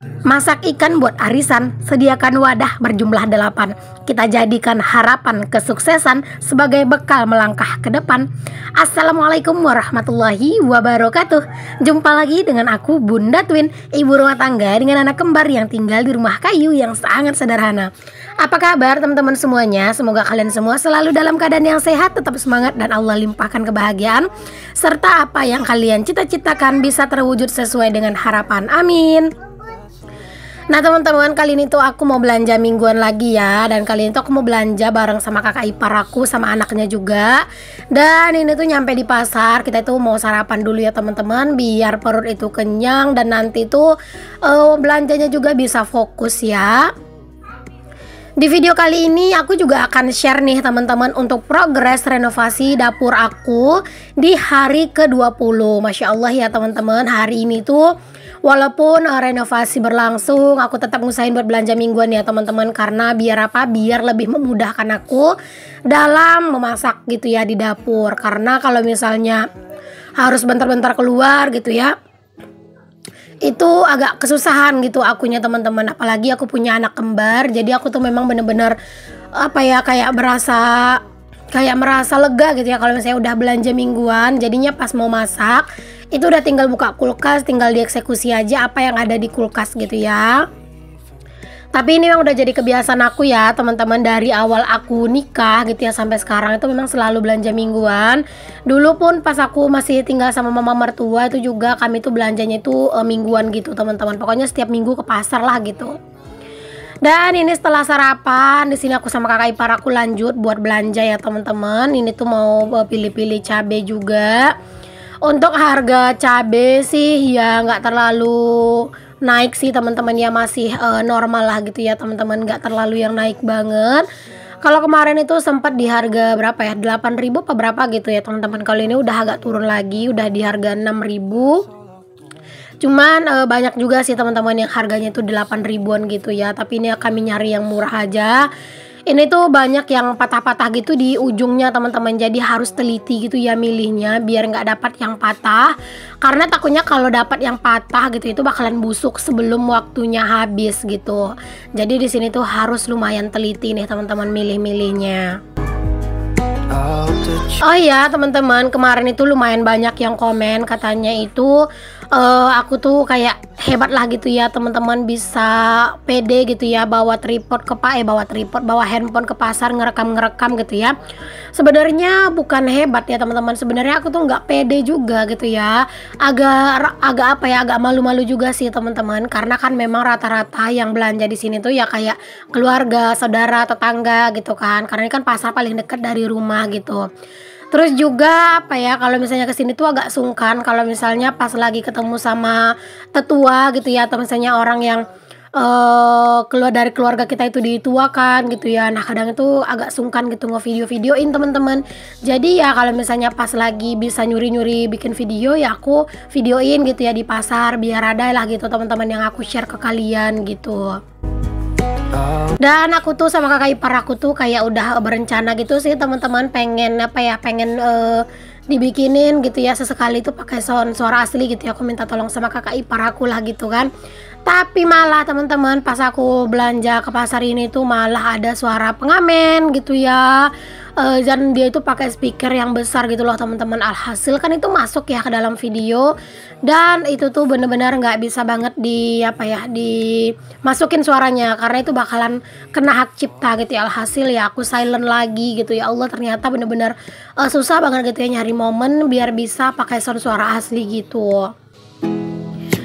Masak ikan buat arisan, sediakan wadah berjumlah 8. Kita jadikan harapan kesuksesan sebagai bekal melangkah ke depan. Assalamualaikum warahmatullahi wabarakatuh. Jumpa lagi dengan aku Bunda Twin, ibu rumah tangga dengan anak kembar yang tinggal di rumah kayu yang sangat sederhana. Apa kabar teman-teman semuanya? Semoga kalian semua selalu dalam keadaan yang sehat, tetap semangat, dan Allah limpahkan kebahagiaan serta apa yang kalian cita-citakan bisa terwujud sesuai dengan harapan. Amin. Nah teman-teman, kali ini tuh aku mau belanja mingguan lagi ya. Dan kali ini tuh aku mau belanja bareng sama kakak ipar aku sama anaknya juga. Dan ini tuh nyampe di pasar, kita tuh mau sarapan dulu ya teman-teman, biar perut itu kenyang dan nanti tuh belanjanya juga bisa fokus ya. Di video kali ini aku juga akan share nih teman-teman untuk progres renovasi dapur aku di hari ke-20. Masya Allah ya teman-teman, hari ini tuh walaupun renovasi berlangsung, aku tetap ngusahain buat belanja mingguan ya teman-teman. Karena biar apa? Biar lebih memudahkan aku dalam memasak gitu ya di dapur. Karena kalau misalnya harus bentar-bentar keluar gitu ya, itu agak kesusahan gitu akunya teman-teman. Apalagi aku punya anak kembar, jadi aku tuh memang bener-bener apa ya, kayak merasa lega gitu ya kalau misalnya udah belanja mingguan. Jadinya pas mau masak itu udah tinggal buka kulkas, tinggal dieksekusi aja apa yang ada di kulkas gitu ya. Tapi ini memang udah jadi kebiasaan aku ya teman-teman, dari awal aku nikah gitu ya sampai sekarang itu memang selalu belanja mingguan. Dulu pun pas aku masih tinggal sama mama mertua itu juga kami tuh belanjanya itu mingguan gitu teman-teman. Pokoknya setiap minggu ke pasar lah gitu. Dan ini setelah sarapan, di sini aku sama kakak ipar aku lanjut buat belanja ya teman-teman. Ini tuh mau pilih-pilih cabai juga. Untuk harga cabai sih ya nggak terlalu naik sih teman-teman ya, masih normal lah gitu ya teman-teman, nggak terlalu yang naik banget. Kalau kemarin itu sempat di harga berapa ya, 8.000 apa berapa gitu ya teman-teman. Kalau ini udah agak turun lagi, udah di harga 6.000. Cuman banyak juga sih teman-teman yang harganya itu 8 ribuan gitu ya. Tapi ini kami nyari yang murah aja. Ini tuh banyak yang patah-patah gitu di ujungnya teman-teman, jadi harus teliti gitu ya milihnya biar nggak dapat yang patah. Karena takutnya kalau dapat yang patah gitu itu bakalan busuk sebelum waktunya habis gitu. Jadi di sini tuh harus lumayan teliti nih teman-teman milih-milihnya. Oh iya teman-teman, kemarin itu lumayan banyak yang komen katanya itu aku tuh kayak hebat lah gitu ya teman-teman, bisa pede gitu ya bawa bawa handphone ke pasar ngerekam gitu ya. Sebenarnya bukan hebat ya teman-teman, sebenarnya aku tuh nggak pede juga gitu ya, agak malu-malu juga sih teman-teman. Karena kan memang rata-rata yang belanja di sini tuh ya kayak keluarga, saudara, tetangga gitu kan, karena ini kan pasar paling dekat dari rumah gitu. Terus juga apa ya, kalau misalnya kesini tuh agak sungkan kalau misalnya pas lagi ketemu sama tetua gitu ya, atau misalnya orang yang keluar dari keluarga kita itu dituakan gitu ya. Nah kadang itu agak sungkan gitu ngevideo-videoin teman-teman. Jadi ya kalau misalnya pas lagi bisa nyuri-nyuri bikin video ya aku videoin gitu ya di pasar, biar ada lah gitu teman-teman yang aku share ke kalian gitu. Dan aku tuh sama kakak ipar aku tuh kayak udah berencana gitu sih teman-teman, pengen dibikinin gitu ya sesekali tuh pakai sound suara asli gitu ya. Aku minta tolong sama kakak ipar aku lah gitu kan. Tapi malah teman-teman pas aku belanja ke pasar ini tuh malah ada suara pengamen gitu ya. Dan dia itu pakai speaker yang besar gitu loh teman-teman. Alhasil kan itu masuk ya ke dalam video, dan itu tuh bener-bener nggak bisa banget dimasukin suaranya karena itu bakalan kena hak cipta gitu ya. Alhasil ya aku silent lagi gitu ya. Allah, ternyata bener-bener susah banget gitu ya nyari momen biar bisa pakai sound suara asli gitu.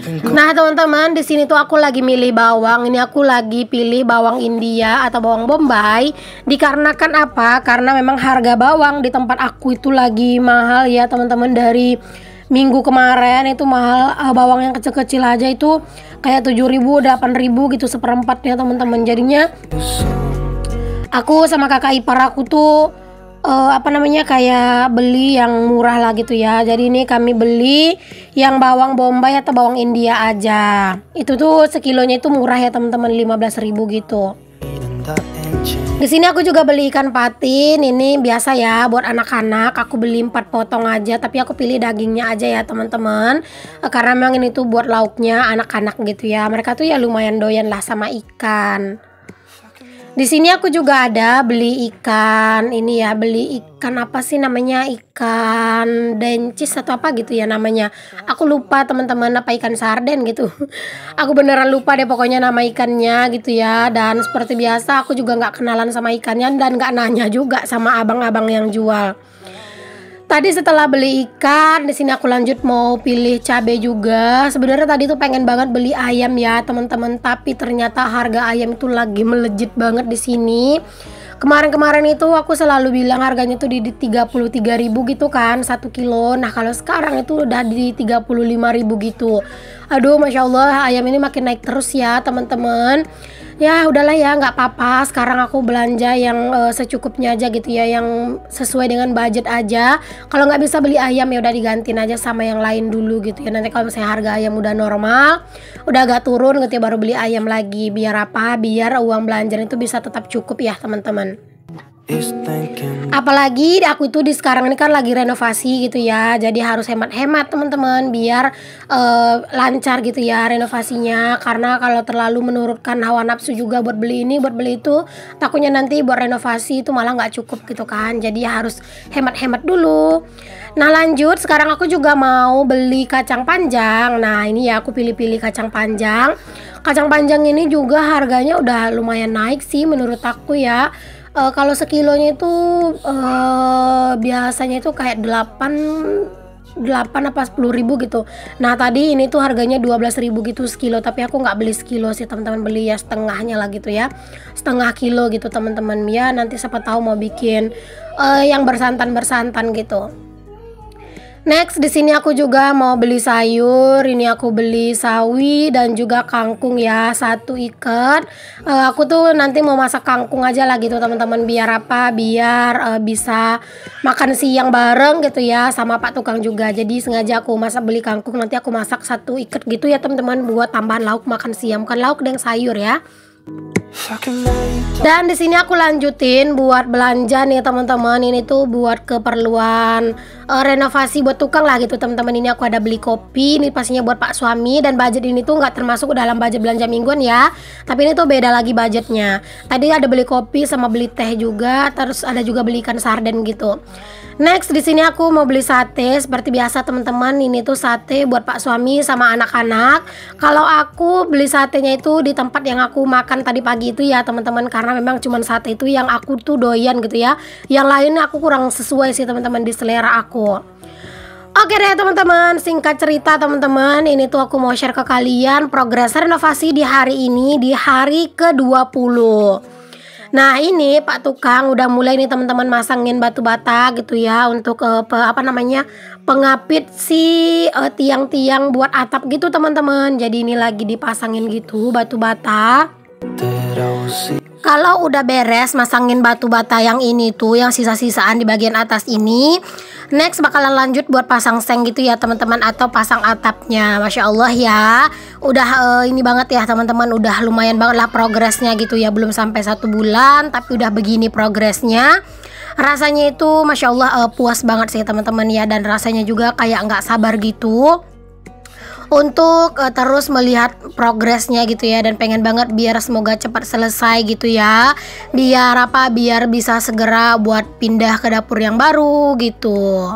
Nah teman-teman, di sini tuh aku lagi milih bawang. Ini aku lagi pilih bawang India atau bawang bombay. Dikarenakan apa? Karena memang harga bawang di tempat aku itu lagi mahal ya teman-teman. Dari minggu kemarin itu mahal, bawang yang kecil-kecil aja itu kayak 7.000, 8.000 gitu seperempat ya teman-teman. Jadinya aku sama kakak ipar aku tuh kayak beli yang murah lah gitu ya. Jadi ini kami beli yang bawang bombay atau bawang India aja. Itu tuh sekilonya itu murah ya teman-teman, 15.000 gitu. Di sini aku juga beli ikan patin. Ini biasa ya buat anak-anak. Aku beli 4 potong aja, tapi aku pilih dagingnya aja ya teman-teman. Karena memang ini tuh buat lauknya anak-anak gitu ya. Mereka tuh ya lumayan doyan lah sama ikan. Di sini aku juga ada beli ikan ini ya, beli ikan apa sih namanya, ikan dencis atau apa gitu ya namanya. Aku lupa teman-teman, apa ikan sarden gitu. Aku beneran lupa deh pokoknya nama ikannya gitu ya. Dan seperti biasa aku juga nggak kenalan sama ikannya dan nggak nanya juga sama abang-abang yang jual. Tadi setelah beli ikan, di sini aku lanjut mau pilih cabai juga. Sebenarnya tadi tuh pengen banget beli ayam ya teman-teman, tapi ternyata harga ayam itu lagi melejit banget di sini. Kemarin-kemarin itu aku selalu bilang harganya tuh di 33.000 gitu kan 1 kilo. Nah kalau sekarang itu udah di 35.000 gitu. Aduh, masya Allah, ayam ini makin naik terus ya teman-teman. Ya udahlah ya, nggak apa-apa. Sekarang aku belanja yang secukupnya aja gitu ya, yang sesuai dengan budget aja. Kalau nggak bisa beli ayam ya udah digantiin aja sama yang lain dulu gitu ya. Nanti kalau misalnya harga ayam udah normal, udah agak turun gitu ya, baru beli ayam lagi. Biar apa? Biar uang belanjaan itu bisa tetap cukup ya teman-teman. Apalagi aku itu di sekarang ini kan lagi renovasi gitu ya, jadi harus hemat-hemat teman-teman biar lancar gitu ya renovasinya. Karena kalau terlalu menurunkan hawa nafsu juga buat beli ini buat beli itu, takutnya nanti buat renovasi itu malah nggak cukup gitu kan. Jadi harus hemat-hemat dulu. Nah lanjut, sekarang aku juga mau beli kacang panjang. Nah ini ya aku pilih-pilih kacang panjang. Kacang panjang ini juga harganya udah lumayan naik sih menurut aku ya. Kalau sekilonya itu biasanya itu kayak 8 apa 10.000 gitu. Nah tadi ini tuh harganya 12.000 gitu sekilo, tapi aku nggak beli sekilo sih teman-teman, beli ya setengahnya lah gitu ya, setengah kilo gitu teman-teman ya. Nanti siapa tahu mau bikin yang bersantan gitu. Next di sini aku juga mau beli sayur. Ini aku beli sawi dan juga kangkung ya, 1 ikat. Aku tuh nanti mau masak kangkung aja lah gitu teman-teman, biar apa? Biar bisa makan siang bareng gitu ya sama Pak Tukang juga. Jadi sengaja aku masak beli kangkung, nanti aku masak 1 ikat gitu ya teman-teman, buat tambahan lauk makan siang, bukan lauk dan sayur ya. Dan di sini aku lanjutin buat belanja nih teman-teman. Ini tuh buat keperluan renovasi buat tukang lah gitu teman-teman. Ini aku ada beli kopi, ini pastinya buat Pak suami, dan budget ini tuh nggak termasuk dalam budget belanja mingguan ya. Tapi ini tuh beda lagi budgetnya. Tadi ada beli kopi sama beli teh juga, terus ada juga beli ikan sarden gitu. Next di sini aku mau beli sate seperti biasa teman-teman. Ini tuh sate buat Pak suami sama anak-anak. Kalau aku beli satenya itu di tempat yang aku makan tadi pagi itu ya teman-teman, karena memang cuman sate itu yang aku tuh doyan gitu ya. Yang lainnya aku kurang sesuai sih teman-teman di selera aku. Oke deh teman-teman, singkat cerita teman-teman, ini tuh aku mau share ke kalian progres renovasi di hari ini, di hari ke-20. Nah ini Pak Tukang udah mulai nih teman-teman masangin batu bata gitu ya, untuk pengapit si tiang-tiang buat atap gitu teman-teman. Jadi ini lagi dipasangin gitu batu bata. Kalau udah beres masangin batu bata yang ini tuh, yang sisa-sisaan di bagian atas ini, next bakalan lanjut buat pasang seng gitu ya teman-teman, atau pasang atapnya. Masya Allah ya, udah ini banget ya teman-teman, udah lumayan banget lah progresnya gitu ya. Belum sampai 1 bulan tapi udah begini progresnya. Rasanya itu Masya Allah puas banget sih teman-teman ya, dan rasanya juga kayak nggak sabar gitu untuk terus melihat progresnya gitu ya, dan pengen banget biar semoga cepat selesai gitu ya, biar apa, biar bisa segera buat pindah ke dapur yang baru gitu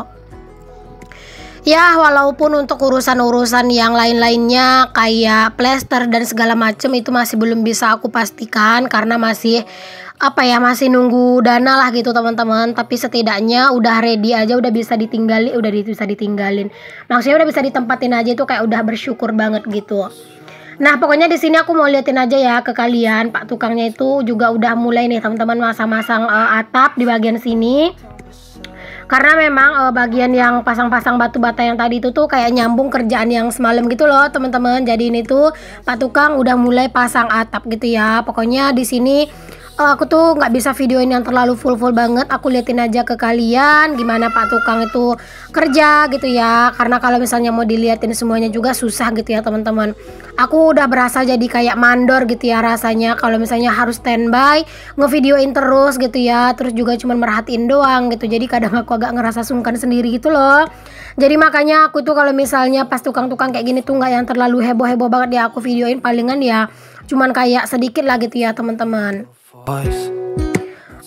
ya. Walaupun untuk urusan-urusan yang lain-lainnya kayak plester dan segala macem itu masih belum bisa aku pastikan, karena masih masih nunggu dana lah gitu teman-teman. Tapi setidaknya udah ready aja, udah bisa ditinggalin, maksudnya udah bisa ditempatin aja, itu kayak udah bersyukur banget gitu. Nah pokoknya di sini aku mau liatin aja ya ke kalian, Pak Tukangnya itu juga udah mulai nih teman-teman masang-masang atap di bagian sini. Karena memang bagian yang pasang-pasang batu bata yang tadi itu tuh kayak nyambung kerjaan yang semalam gitu loh teman-teman. Jadi ini tuh Pak Tukang udah mulai pasang atap gitu ya. Pokoknya di sini Aku tuh nggak bisa videoin yang terlalu full banget. Aku liatin aja ke kalian gimana Pak Tukang itu kerja gitu ya. Karena kalau misalnya mau diliatin semuanya juga susah gitu ya teman-teman. Aku udah berasa jadi kayak mandor gitu ya rasanya kalau misalnya harus standby ngevideoin terus gitu ya. Terus juga cuman merhatiin doang gitu. Jadi kadang aku agak ngerasa sungkan sendiri gitu loh. Jadi makanya aku tuh kalau misalnya pas tukang-tukang kayak gini tuh nggak yang terlalu heboh-heboh banget ya aku videoin, palingan ya cuman kayak sedikit lah gitu ya teman-teman.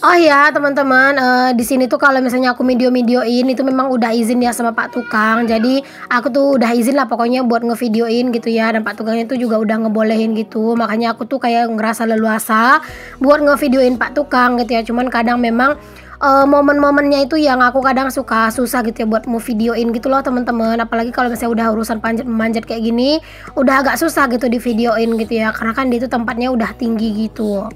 Oh ya teman-teman, di sini tuh kalau misalnya aku videoin itu memang udah izin ya sama Pak Tukang. Jadi aku tuh udah izin lah pokoknya buat ngevideoin gitu ya, dan Pak Tukang itu juga udah ngebolehin gitu. Makanya aku tuh kayak ngerasa leluasa buat ngevideoin Pak Tukang gitu ya. Cuman kadang memang momen-momennya itu yang aku kadang suka susah gitu ya buat mau videoin gitu loh teman-teman. Apalagi kalau misalnya udah urusan memanjat kayak gini, udah agak susah gitu di videoin gitu ya, karena kan di itu tempatnya udah tinggi gitu.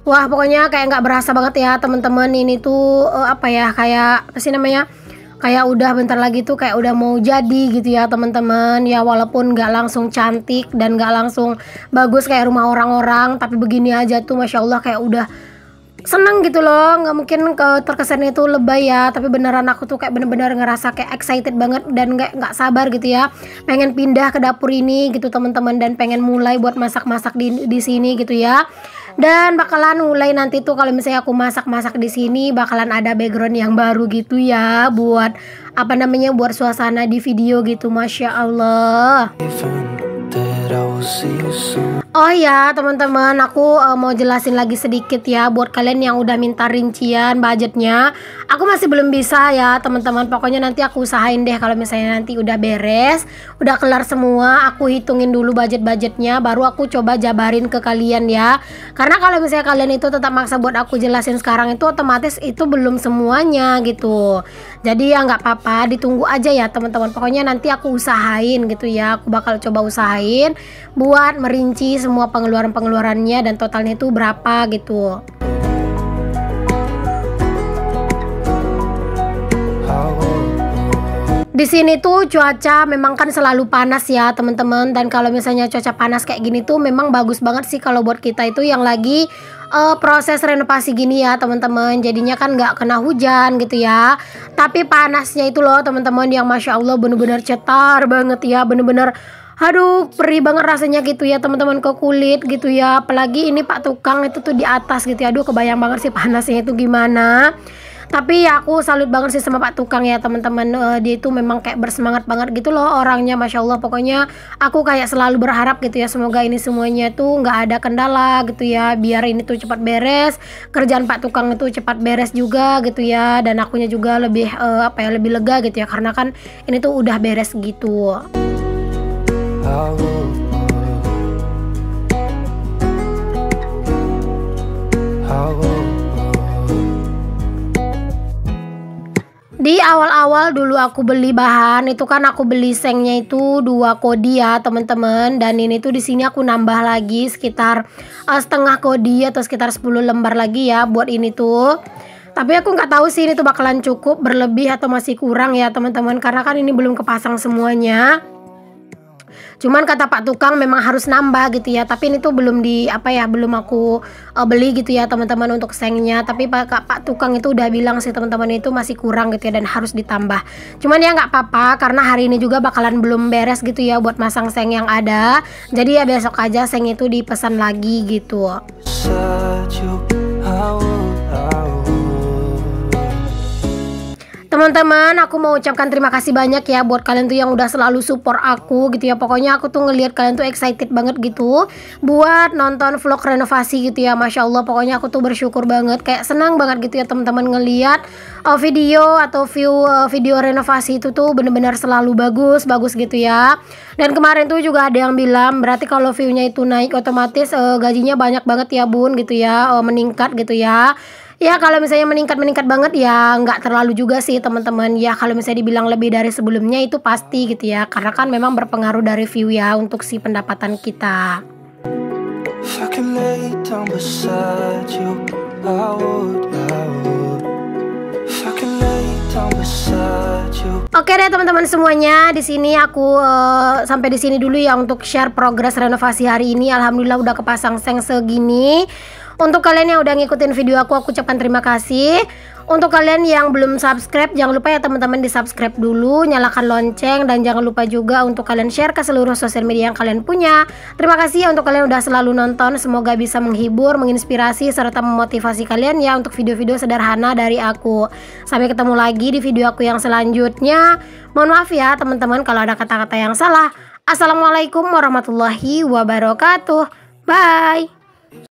Wah pokoknya kayak nggak berasa banget ya teman-teman, ini tuh apa ya, kayak apa sih namanya, kayak udah bentar lagi tuh kayak udah mau jadi gitu ya teman-teman ya. Walaupun nggak langsung cantik dan nggak langsung bagus kayak rumah orang-orang, tapi begini aja tuh Masya Allah kayak udah seneng gitu loh. Nggak mungkin terkesannya itu lebay ya, tapi beneran aku tuh kayak bener-bener ngerasa kayak excited banget dan nggak sabar gitu ya, pengen pindah ke dapur ini gitu teman-teman, dan pengen mulai buat masak-masak di sini gitu ya. Dan bakalan mulai nanti tuh kalau misalnya aku masak-masak di sini bakalan ada background yang baru gitu ya, buat apa namanya, buat suasana di video gitu. Masya Allah. Oh ya teman-teman, aku mau jelasin lagi sedikit ya buat kalian yang udah minta rincian budgetnya. Aku masih belum bisa ya teman-teman. Pokoknya nanti aku usahain deh kalau misalnya nanti udah beres, udah kelar semua, aku hitungin dulu budgetnya, baru aku coba jabarin ke kalian ya. Karena kalau misalnya kalian itu tetap maksa buat aku jelasin sekarang, itu otomatis itu belum semuanya gitu. Jadi ya nggak apa-apa, ditunggu aja ya teman-teman. Pokoknya nanti aku usahain gitu ya. Aku bakal coba usahain buat merinci semua pengeluarannya dan totalnya itu berapa gitu. Di sini tuh cuaca memang kan selalu panas ya teman-teman, dan kalau misalnya cuaca panas kayak gini tuh memang bagus banget sih kalau buat kita itu yang lagi proses renovasi gini ya teman-teman. Jadinya kan nggak kena hujan gitu ya, tapi panasnya itu loh teman-teman yang Masya Allah bener-bener cetar banget ya, bener-bener aduh perih banget rasanya gitu ya teman-teman ke kulit gitu ya. Apalagi ini Pak Tukang itu tuh di atas gitu ya, aduh kebayang banget sih panasnya itu gimana. Tapi ya aku salut banget sih sama Pak Tukang ya teman-teman. Dia itu memang kayak bersemangat banget gitu loh orangnya, Masya Allah. Pokoknya aku kayak selalu berharap gitu ya, semoga ini semuanya tuh nggak ada kendala gitu ya, biar ini tuh cepat beres, kerjaan Pak Tukang itu cepat beres juga gitu ya, dan akunya juga lebih apa ya, lebih lega gitu ya, karena kan ini tuh udah beres gitu. Di awal-awal dulu aku beli bahan itu kan aku beli sengnya itu 2 kodi ya teman-teman, dan ini tuh di sini aku nambah lagi sekitar setengah kodi atau sekitar 10 lembar lagi ya buat ini tuh. Tapi aku nggak tahu sih ini tuh bakalan cukup, berlebih atau masih kurang ya teman-teman, karena kan ini belum kepasang semuanya. Cuman kata Pak Tukang memang harus nambah gitu ya, tapi ini tuh belum di apa ya, belum aku beli gitu ya teman-teman untuk sengnya. Tapi Pak Tukang itu udah bilang sih teman-teman itu masih kurang gitu ya, dan harus ditambah. Cuman ya nggak apa-apa, karena hari ini juga bakalan belum beres gitu ya buat masang seng yang ada. Jadi ya besok aja seng itu dipesan lagi gitu. Teman-teman, aku mau ucapkan terima kasih banyak ya buat kalian tuh yang udah selalu support aku gitu ya. Pokoknya aku tuh ngelihat kalian tuh excited banget gitu buat nonton vlog renovasi gitu ya. Masya Allah, pokoknya aku tuh bersyukur banget, kayak senang banget gitu ya teman-teman ngelihat video atau video renovasi itu tuh bener-bener selalu bagus gitu ya. Dan kemarin tuh juga ada yang bilang berarti kalau viewnya itu naik otomatis gajinya banyak banget ya bun gitu ya, meningkat gitu ya. Ya kalau misalnya meningkat banget ya nggak terlalu juga sih teman-teman ya. Kalau misalnya dibilang lebih dari sebelumnya itu pasti gitu ya, karena kan memang berpengaruh dari view ya untuk si pendapatan kita. If I can lay Oke deh teman-teman semuanya, di sini aku sampai di sini dulu ya untuk share progres renovasi hari ini. Alhamdulillah udah kepasang seng segini. Untuk kalian yang udah ngikutin video aku ucapkan terima kasih. Untuk kalian yang belum subscribe, jangan lupa ya teman-teman di subscribe dulu, nyalakan lonceng, dan jangan lupa juga untuk kalian share ke seluruh sosial media yang kalian punya. Terima kasih ya untuk kalian udah selalu nonton. Semoga bisa menghibur, menginspirasi, serta memotivasi kalian ya untuk video-video sederhana dari aku. Sampai ketemu lagi di video aku yang selanjutnya. Mohon maaf ya teman-teman kalau ada kata-kata yang salah. Assalamualaikum warahmatullahi wabarakatuh. Bye.